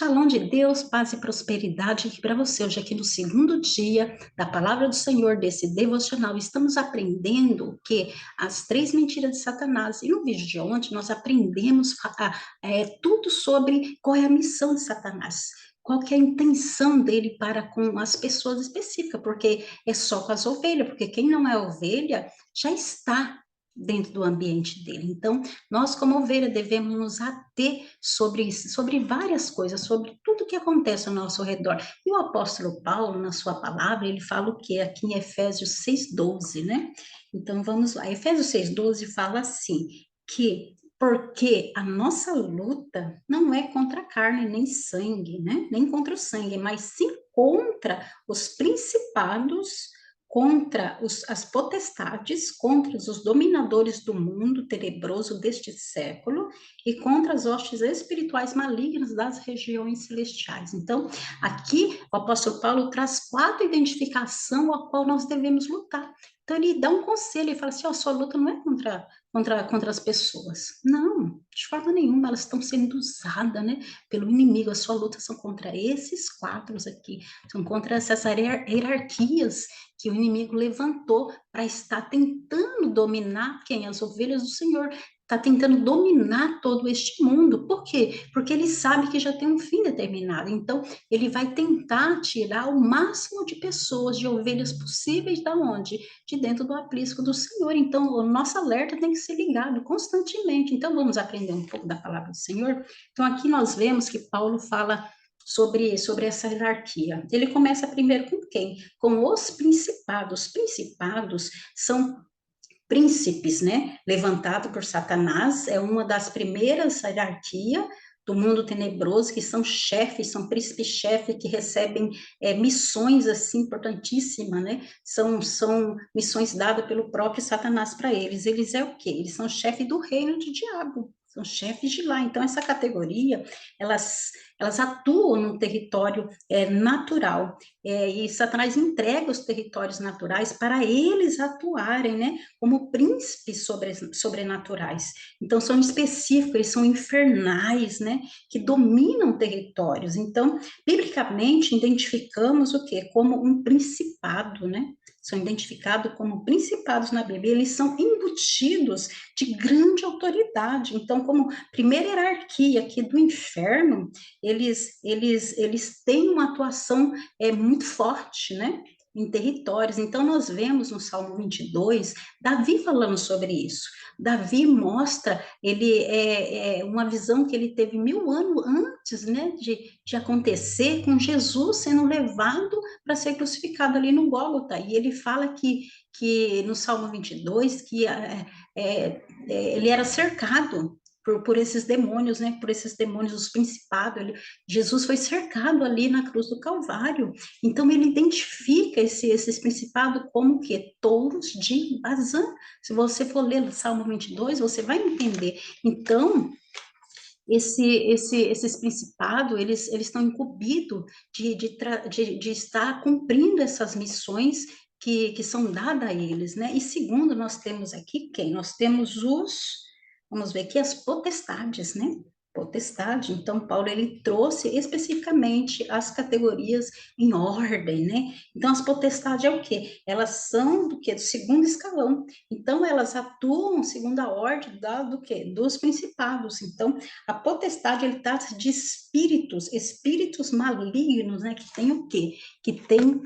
Shalom de Deus, paz e prosperidade aqui para você. Hoje aqui no segundo dia da Palavra do Senhor, desse devocional, estamos aprendendo que as três mentiras de Satanás. E no vídeo de ontem nós aprendemos tudo sobre qual é a missão de Satanás. Qual que é a intenção dele para com as pessoas específicas, porque é só com as ovelhas, porque quem não é ovelha já está dentro do ambiente dele. Então, nós, como ovelha, devemos nos ater sobre isso, sobre várias coisas, sobre tudo que acontece ao nosso redor. E o apóstolo Paulo, na sua palavra, ele fala o quê? Aqui em Efésios 6,12, né? Então, vamos lá. Efésios 6,12 fala assim, que porque a nossa luta não é contra a carne nem sangue, né? Nem contra o sangue, mas sim contra os principados, contra as potestades, contra os dominadores do mundo tenebroso deste século e contra as hostes espirituais malignas das regiões celestiais. Então, aqui o apóstolo Paulo traz quatro identificações a qual nós devemos lutar. Então, ele dá um conselho, ele fala assim, a sua luta não é contra as pessoas. Não, de forma nenhuma, elas estão sendo usadas, né, pelo inimigo. A sua luta são contra esses quatro aqui, são contra essas hierarquias que o inimigo levantou para estar tentando dominar quem? As ovelhas do Senhor. Está tentando dominar todo este mundo. Por quê? Porque ele sabe que já tem um fim determinado. Então, ele vai tentar tirar o máximo de pessoas, de ovelhas possíveis, da onde? De dentro do aprisco do Senhor. Então, o nosso alerta tem que ser ligado constantemente. Então, vamos aprender um pouco da palavra do Senhor. Então, aqui nós vemos que Paulo fala sobre essa hierarquia. Ele começa primeiro com quem? Com os principados. Os principados são príncipes, né? Levantado por Satanás, é uma das primeiras hierarquias do mundo tenebroso, que são chefes, são príncipes-chefes que recebem missões assim importantíssimas, né? São missões dadas pelo próprio Satanás para eles. Eles é o quê? Eles são chefes do reino do diabo. São chefes de lá. Então, essa categoria, elas atuam no território natural. E Satanás entrega os territórios naturais para eles atuarem, né? Como príncipes sobrenaturais. Então, são específicos, eles são infernais, né? Que dominam territórios. Então, biblicamente, identificamos o quê? Como um principado, né? São identificados como principados na Bíblia, eles são embutidos de grande autoridade. Então, como primeira hierarquia aqui do inferno, eles têm uma atuação muito forte, né? Em territórios. Então, nós vemos no Salmo 22, Davi falando sobre isso. Davi mostra uma visão que ele teve 1000 anos antes, né, de acontecer, com Jesus sendo levado para ser crucificado ali no Gólgota. E ele fala que no Salmo 22, que ele era cercado por esses demônios, né? Por esses demônios, os principados. Jesus foi cercado ali na cruz do Calvário. Então, ele identifica esses principados como que? Touros de Bazã. Se você for ler o Salmo 22, você vai entender. Então, esses principados, eles estão incumbidos de estar cumprindo essas missões que são dadas a eles, né? E segundo, nós temos aqui quem? Nós temos vamos ver aqui, as potestades, né? Potestade. Então, Paulo, ele trouxe especificamente as categorias em ordem, né? Então, as potestades é o quê? Elas são do quê? Do segundo escalão. Então, elas atuam segundo a ordem do quê? Dos principados. Então, a potestade, ele trata de espíritos malignos, né? Que tem o quê? Que tem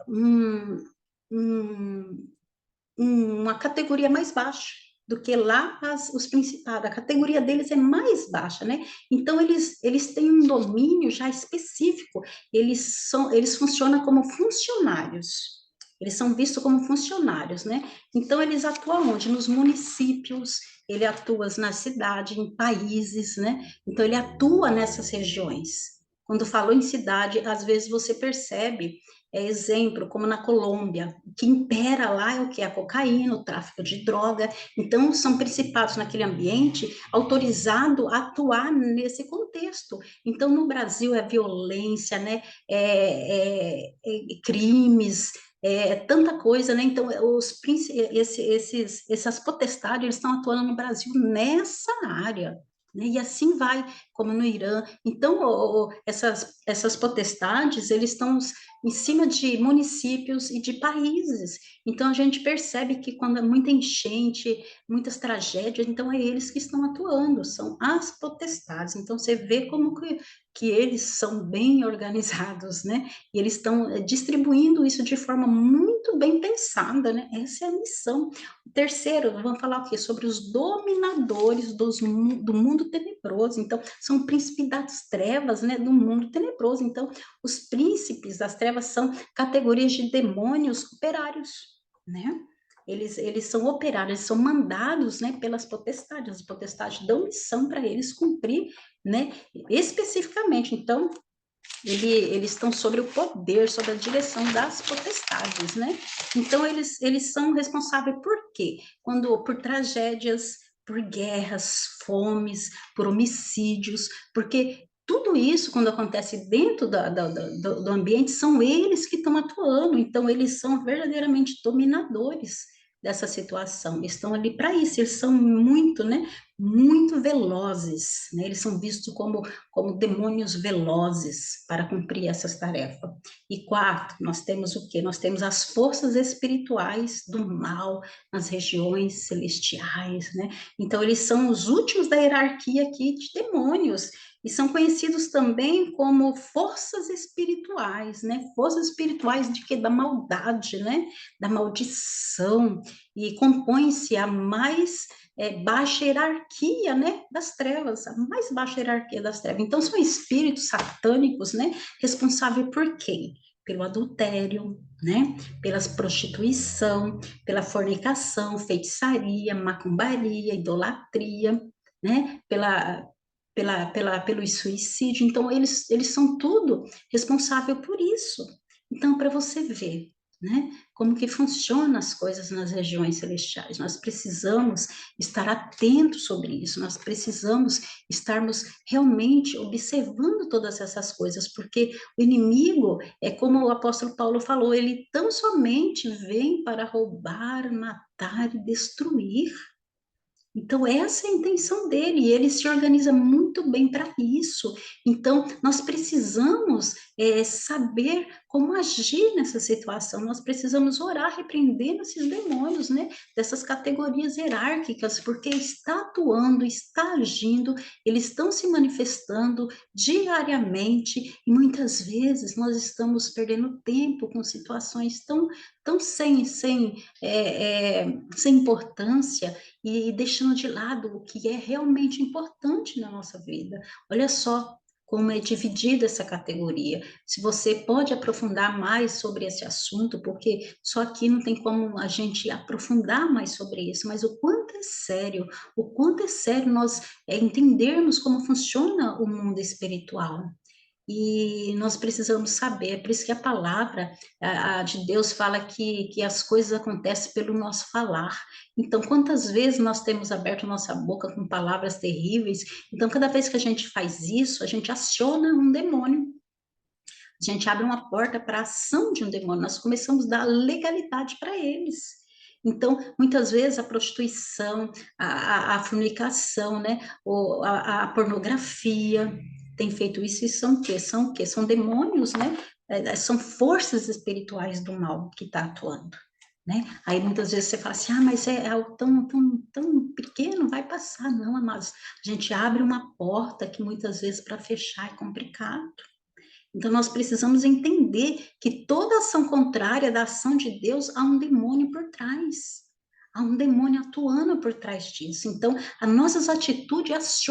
um, uma categoria mais baixa do que lá os principados. A categoria deles é mais baixa, né? Então, eles têm um domínio já específico. Eles funcionam como funcionários. Eles são vistos como funcionários, né? Então, eles atuam onde? Nos municípios, ele atua na cidade, em países, né? Então, ele atua nessas regiões. Quando falou em cidade, às vezes você percebe, exemplo, como na Colômbia, o que impera lá é o que? A cocaína, o tráfico de droga. Então, são principados naquele ambiente autorizados a atuar nesse contexto. Então, no Brasil é violência, né? Crimes, tanta coisa, né? Então, essas potestades, eles estão atuando no Brasil nessa área. né? E assim vai, como no Irã. Então, essas potestades, eles estão em cima de municípios e de países. Então, a gente percebe que quando é muita enchente, muitas tragédias, então é eles que estão atuando, são as potestades. Então, você vê como que eles são bem organizados, né? E eles estão distribuindo isso de forma muito bem pensada, né? Essa é a missão. O terceiro, vamos falar o quê? Sobre os dominadores do mundo tenebroso. Então, são príncipes das trevas, né? Do mundo tenebroso. Então, os príncipes das trevas são categorias de demônios operários, né? Eles são operários, eles são mandados, né, pelas potestades. As potestades dão missão para eles cumprir, né, especificamente. Então, eles estão sobre o poder, sobre a direção das potestades, né? Então, eles são responsáveis por quê? Por tragédias, por guerras, fomes, por homicídios, porque tudo isso, quando acontece dentro do ambiente, são eles que estão atuando, então eles são verdadeiramente dominadores dessa situação, estão ali para isso, eles são muito, né, muito velozes, né, eles são vistos como demônios velozes para cumprir essas tarefas. E quarto, nós temos o quê? Nós temos as forças espirituais do mal nas regiões celestiais, né? Então, eles são os últimos da hierarquia aqui de demônios e são conhecidos também como forças espirituais, né? Forças espirituais de quê? Da maldade, né? Da maldição, e compõe-se a mais baixa hierarquia, né, das trevas, a mais baixa hierarquia das trevas. Então, são espíritos satânicos, né, responsáveis por quê? Pelo adultério, né, pela prostituição, pela fornicação, feitiçaria, macumbaria, idolatria, né, pelo suicídio. Então, eles são tudo responsável por isso. Então, para você ver, né, como que funcionam as coisas nas regiões celestiais. Nós precisamos estar atentos sobre isso, nós precisamos estarmos realmente observando todas essas coisas, porque o inimigo, é como o apóstolo Paulo falou, ele tão somente vem para roubar, matar e destruir. Então, essa é a intenção dele, e ele se organiza muito bem para isso. Então, nós precisamos saber como agir nessa situação, nós precisamos orar, repreendendo esses demônios, né? Dessas categorias hierárquicas, porque está atuando, está agindo, eles estão se manifestando diariamente, e muitas vezes nós estamos perdendo tempo com situações tão sem importância, e deixando de lado o que é realmente importante na nossa vida. Olha só como é dividida essa categoria. Se você pode aprofundar mais sobre esse assunto, porque só aqui não tem como a gente aprofundar mais sobre isso, mas o quanto é sério nós entendermos como funciona o mundo espiritual. E nós precisamos saber, é por isso que a palavra de Deus fala que as coisas acontecem pelo nosso falar. Então, quantas vezes nós temos aberto nossa boca com palavras terríveis? Então, cada vez que a gente faz isso, a gente aciona um demônio. A gente abre uma porta para a ação de um demônio. Nós começamos a dar legalidade para eles. Então, muitas vezes a prostituição, a fornicação, né, ou a pornografia tem feito isso, e são o quê? São o quê? São demônios, né? São forças espirituais do mal que está atuando, né? Aí muitas vezes você fala assim, mas é algo tão pequeno, vai passar. Não, amados, a gente abre uma porta que muitas vezes para fechar é complicado. Então, nós precisamos entender que toda ação contrária da ação de Deus, há um demônio por trás. Há um demônio atuando por trás disso. Então, as nossas atitudes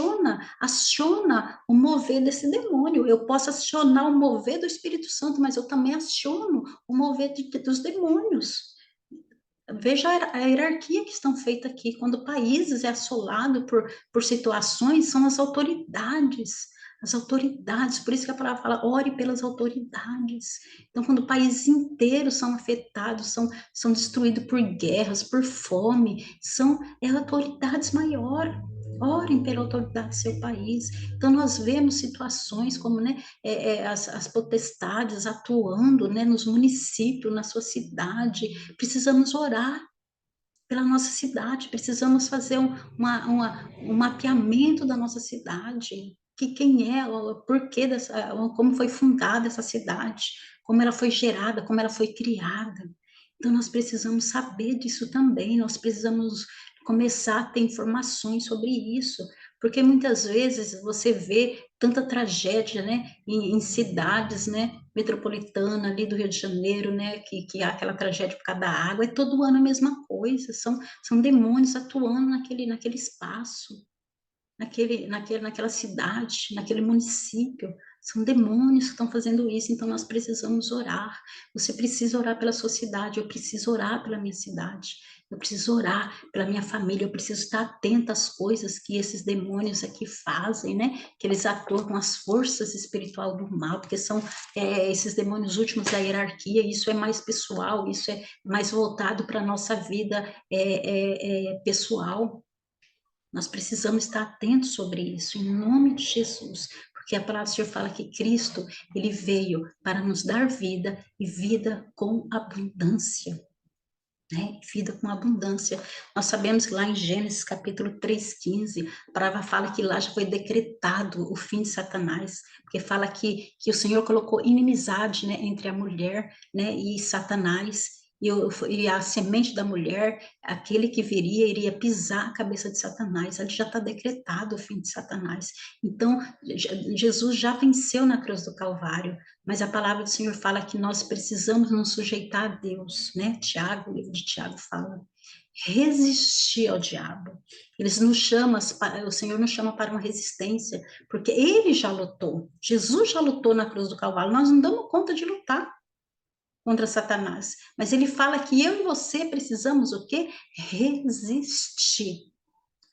aciona o mover desse demônio. Eu posso acionar o mover do Espírito Santo, mas eu também aciono o mover dos demônios. Veja a hierarquia que estão feita aqui. Quando o país é assolado por situações, são as autoridades. As autoridades, por isso que a palavra fala, ore pelas autoridades. Então, quando países inteiros são afetados, são destruídos por guerras, por fome, são autoridades maiores. Orem pela autoridade do seu país. Então, nós vemos situações como, né, as potestades atuando, né, nos municípios, na sua cidade. Precisamos orar, pela nossa cidade, precisamos fazer um mapeamento da nossa cidade, que quem é, o porquê dessa, como foi fundada essa cidade, como ela foi gerada, como ela foi criada. Então, nós precisamos saber disso também, nós precisamos começar a ter informações sobre isso, porque muitas vezes você vê tanta tragédia, né, em cidades, né, metropolitana ali do Rio de Janeiro, né, que há aquela tragédia por causa da água, é todo ano a mesma coisa, são demônios atuando naquele espaço, naquela cidade, naquele município. São demônios que estão fazendo isso, então nós precisamos orar. Você precisa orar pela sua cidade, eu preciso orar pela minha cidade, eu preciso orar pela minha família, eu preciso estar atenta às coisas que esses demônios aqui fazem, né? Que eles atuam com as forças espirituais do mal, porque são esses demônios últimos da hierarquia, isso é mais pessoal, isso é mais voltado para a nossa vida pessoal. Nós precisamos estar atentos sobre isso, em nome de Jesus, porque a palavra do Senhor fala que Cristo, ele veio para nos dar vida e vida com abundância, né? Vida com abundância. Nós sabemos que lá em Gênesis capítulo 3:15, a palavra fala que lá já foi decretado o fim de Satanás, porque fala que o Senhor colocou inimizade, né, entre a mulher, né, e Satanás. E a semente da mulher, aquele que viria, iria pisar a cabeça de Satanás. Ali já está decretado o fim de Satanás. Então, Jesus já venceu na cruz do Calvário. Mas a palavra do Senhor fala que nós precisamos nos sujeitar a Deus, né? Tiago, o livro de Tiago fala. Resistir ao diabo. Eles nos chamam, o Senhor nos chama para uma resistência, porque ele já lutou. Jesus já lutou na cruz do Calvário. Nós não damos conta de lutar contra Satanás. Mas ele fala que eu e você precisamos o quê? Resistir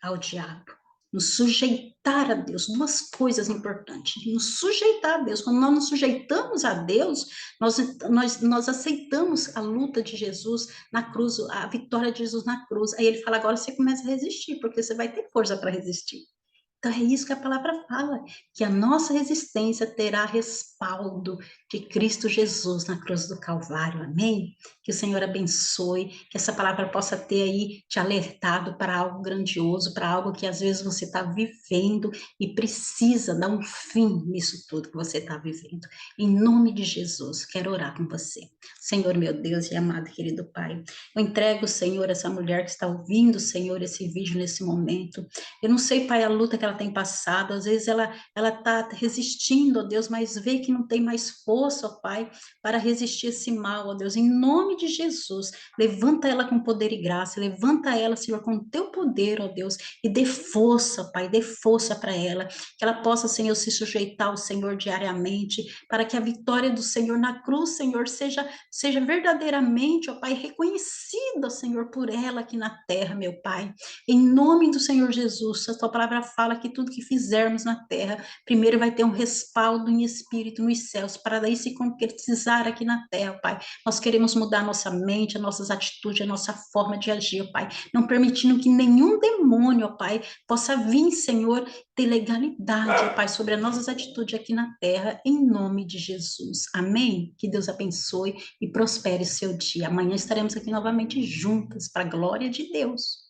ao diabo. Nos sujeitar a Deus, duas coisas importantes. Nos sujeitar a Deus. Quando nós nos sujeitamos a Deus, nós aceitamos a luta de Jesus na cruz, a vitória de Jesus na cruz. Aí ele fala: agora você começa a resistir, porque você vai ter força para resistir. Então, é isso que a palavra fala, que a nossa resistência terá respaldo de Cristo Jesus na cruz do Calvário, amém? Que o Senhor abençoe, que essa palavra possa ter aí te alertado para algo grandioso, para algo que às vezes você está vivendo e precisa dar um fim nisso tudo que você está vivendo. Em nome de Jesus, quero orar com você. Senhor, meu Deus e amado querido Pai, eu entrego, Senhor, essa mulher que está ouvindo, Senhor, esse vídeo nesse momento. Eu não sei, Pai, a luta que ela tem passado, às vezes ela está resistindo, ó Deus, mas vê que não tem mais força, ó Pai, para resistir esse mal, ó Deus, em nome de Jesus, levanta ela com poder e graça, levanta ela, Senhor, com o teu poder, ó Deus, e dê força, Pai, dê força para ela, que ela possa, Senhor, se sujeitar ao Senhor diariamente, para que a vitória do Senhor na cruz, Senhor, seja verdadeiramente, ó Pai, reconhecida, Senhor, por ela aqui na terra, meu Pai, em nome do Senhor Jesus. A tua palavra fala que tudo que fizermos na terra, primeiro vai ter um respaldo em espírito nos céus, para daí se concretizar aqui na terra, Pai. Nós queremos mudar a nossa mente, as nossas atitudes, a nossa forma de agir, Pai, não permitindo que nenhum demônio, Pai, possa vir, Senhor, ter legalidade, Pai, sobre as nossas atitudes aqui na terra, em nome de Jesus. Amém? Que Deus abençoe e prospere o seu dia. Amanhã estaremos aqui novamente juntas, para a glória de Deus.